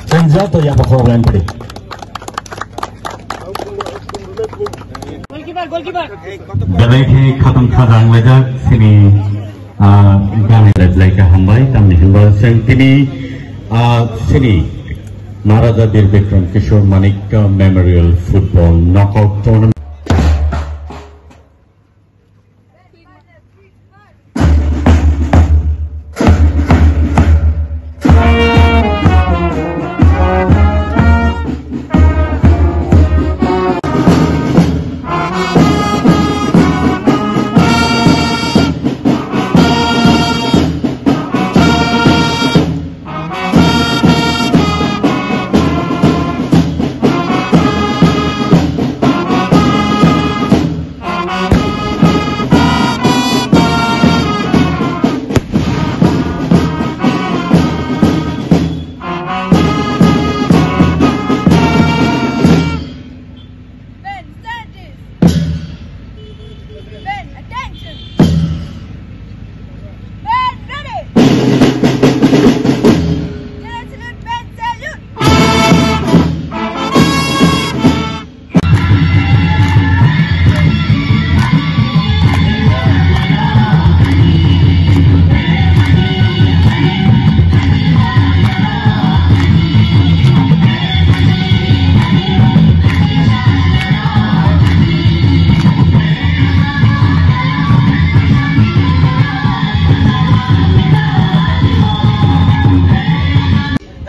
Senza togliamo corrente. Gabaithi khatam khadang laja sini gane laika hambai tamni himba sing tini sini Maharaja Bir Bikram Kishore Manik Memorial Football Knockout Tournament.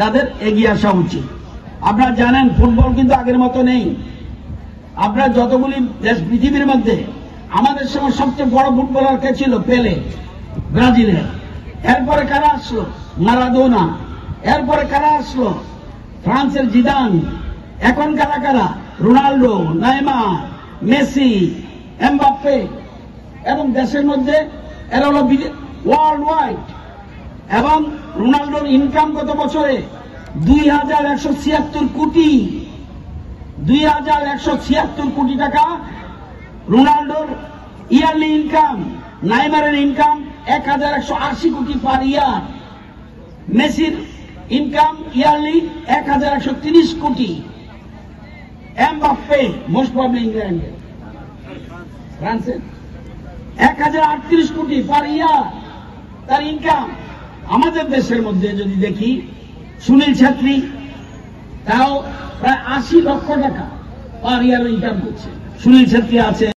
তাদের এগিয়ে আসা উচিত। আপনারা জানেন football কিন্তু আগের মতো নেই। আপনারা যতগুলি দেশ পৃথিবীর মধ্যে আমাদের সময় সবচেয়ে বড় ফুটবলার কে ছিল? পেলে, ব্রাজিলের। এরপরে কারা আসলো? মারাদোনা। এরপরে কারা আসলো? ফ্রান্সের জিদান। এখন কারা কারা? Ronaldo, Neymar, Messi, Mbappe. এবং দেশের মধ্যে এরা হলো ওয়ার্ল্ড ওয়াইড। এবং রোনাল্ডোর ইনকাম কত বছরে? 2176 কোটি। 2176 কোটি টাকা রোনাল্ডোর ইয়ারলি ইনকাম। নেইমারের ইনকাম 1180 কোটি পার ইয়ার। মেসির ইনকাম ইয়ারলি 1130 কোটি। এমবাপ্পে মোস্ট প্রবলি ইংল্যান্ডের, ফ্রান্সের 1038 কোটি পার ইয়ার তার ইনকাম। আমাদের দেশের মধ্যে যদি দেখি, সুনীল ছেত্রী তাও প্রায় 80 লক্ষ টাকা পার ইয়ার ইনকাম করছে। সুনীল ছেত্রী আছে।